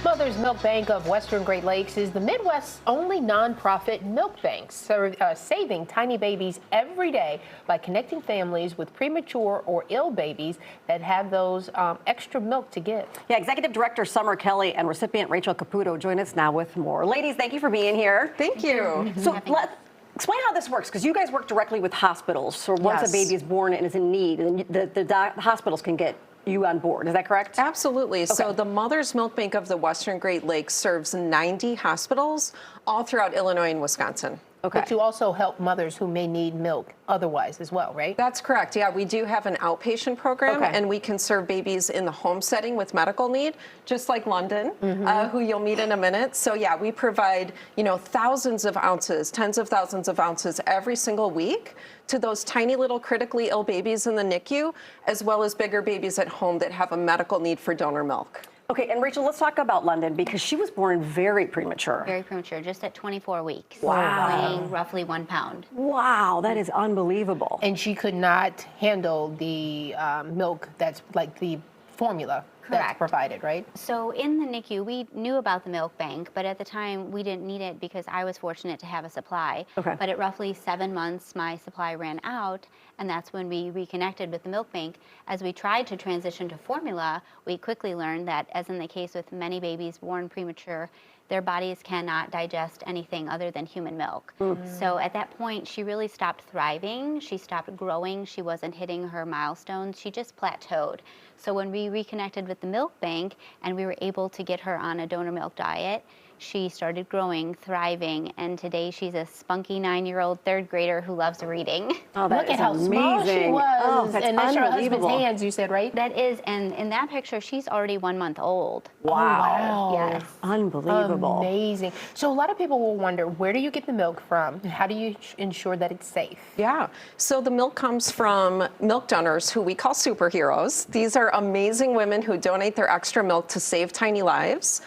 Mother's Milk Bank of Western Great Lakes is the Midwest's only nonprofit milk bank, saving tiny babies every day by connecting families with premature or ill babies that have those extra milk to give. Yeah, Executive Director Summer Kelly and recipient Rachel Caputo join us now with more. Ladies, thank you for being here. Thank you. So explain how this works, because you guys work directly with hospitals. So once a baby is born and is in need, and the hospitals can get you on board. Is that correct? Absolutely. Okay. So the Mother's Milk Bank of the Western Great Lakes serves 90 hospitals all throughout Illinois and Wisconsin. Okay. But you also help mothers who may need milk otherwise as well, right? That's correct. Yeah, we do have an outpatient program, and we can serve babies in the home setting with medical need, just like London, who you'll meet in a minute. So yeah, we provide, thousands of ounces, tens of thousands of ounces every single week to those tiny little critically ill babies in the NICU, as well as bigger babies at home that have a medical need for donor milk. Okay, and Rachel, let's talk about London, because she was born very premature. Very premature, just at 24 weeks. Wow. Weighing roughly 1 pound. Wow, that is unbelievable. And she could not handle the milk that's like the formula. Correct. That's provided, right? So in the NICU, we knew about the milk bank, but at the time we didn't need it because I was fortunate to have a supply. Okay. But at roughly 7 months, my supply ran out, and that's when we reconnected with the milk bank. As we tried to transition to formula, we quickly learned that, as in the case with many babies born premature, their bodies cannot digest anything other than human milk. So at that point, she really stopped thriving. She stopped growing. She wasn't hitting her milestones. She just plateaued. So when we reconnected with the milk bank and we were able to get her on a donor milk diet, she started growing, thriving, and today she's a spunky 9-year-old third grader who loves reading. Oh, that Look at how small she was. Oh, that's and that's her husband's unbelievable. hands, you said, right? That is, and in that picture, she's already 1 month old. Wow. Yes. Unbelievable. Amazing. So a lot of people will wonder, where do you get the milk from? How do you ensure that it's safe? Yeah, so the milk comes from milk donors who we call superheroes. These are amazing women who donate their extra milk to save tiny lives.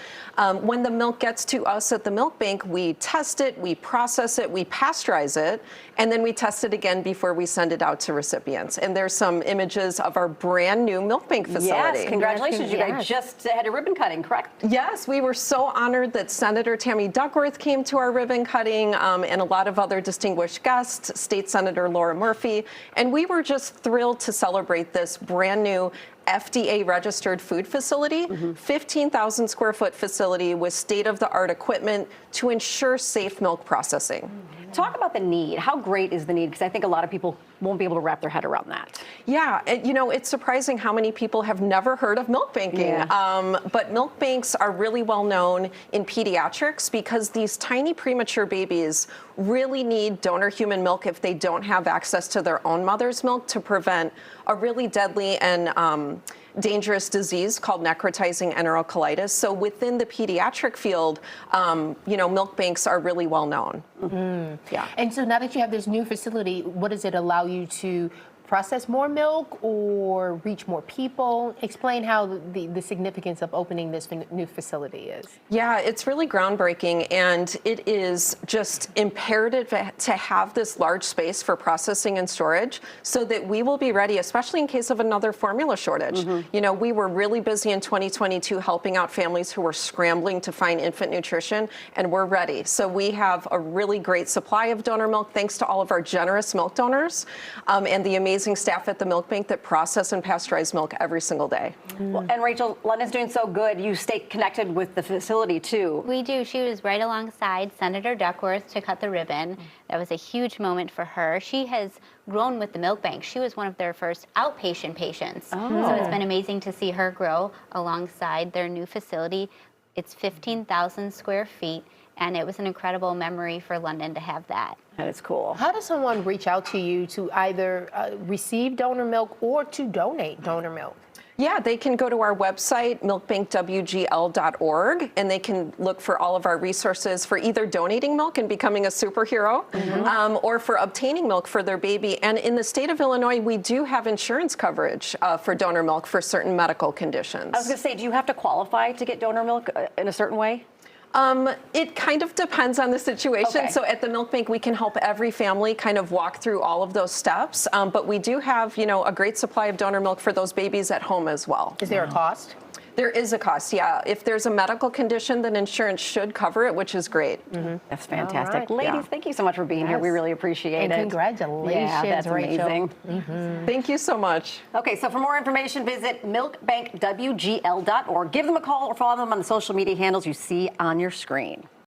When the milk gets to us at the milk bank, we test it, we process it, we pasteurize it, and then we test it again before we send it out to recipients. And there's some images of our brand new milk bank facility. Yes, congratulations. You guys just had a ribbon cutting, correct? Yes, we were so honored that Senator Tammy Duckworth came to our ribbon cutting, and a lot of other distinguished guests, State Senator Laura Murphy, and we were just thrilled to celebrate this brand new FDA registered food facility, 15,000 square foot facility with state-of-the-art equipment to ensure safe milk processing. Talk about the need. How great is the need? Because I think a lot of people won't be able to wrap their head around that. Yeah, it's surprising how many people have never heard of milk banking. But milk banks are really well known in pediatrics because these tiny premature babies really need donor human milk if they don't have access to their own mother's milk to prevent a really deadly and dangerous disease called necrotizing enterocolitis. So within the pediatric field, milk banks are really well known. Yeah. And so now that you have this new facility, what does it allow you to process more milk or reach more people? Explain how the significance of opening this new facility is. Yeah, it's really groundbreaking, and it is just imperative to have this large space for processing and storage so that we will be ready, especially in case of another formula shortage. We were really busy in 2022 helping out families who were scrambling to find infant nutrition, and we're ready. So we have a really great supply of donor milk thanks to all of our generous milk donors and the amazing staff at the milk bank that process and pasteurize milk every single day. Well, and Rachel, London's doing so good. You stay connected with the facility too. We do. She was right alongside Senator Duckworth to cut the ribbon. That was a huge moment for her. She has grown with the milk bank. She was one of their first outpatient patients. So it's been amazing to see her grow alongside their new facility. It's 15,000 square feet. And it was an incredible memory for London to have that. That is cool. How does someone reach out to you to either receive donor milk or to donate donor milk? Yeah, they can go to our website, milkbankwgl.org, and they can look for all of our resources for either donating milk and becoming a superhero, or for obtaining milk for their baby. And in the state of Illinois, we do have insurance coverage for donor milk for certain medical conditions. I was going to say, do you have to qualify to get donor milk in a certain way? It kind of depends on the situation. Okay. So at the milk bank, we can help every family kind of walk through all of those steps. But we do have, a great supply of donor milk for those babies at home as well. Is there a cost? There is a cost, yeah. If there's a medical condition, then insurance should cover it, which is great. That's fantastic. All right. Ladies, thank you so much for being here. We Yes. really appreciate And it. congratulations, Yeah, that's Rachel. amazing. Thank you so much. Okay, so for more information, visit milkbankwgl.org. Give them a call or follow them on the social media handles you see on your screen.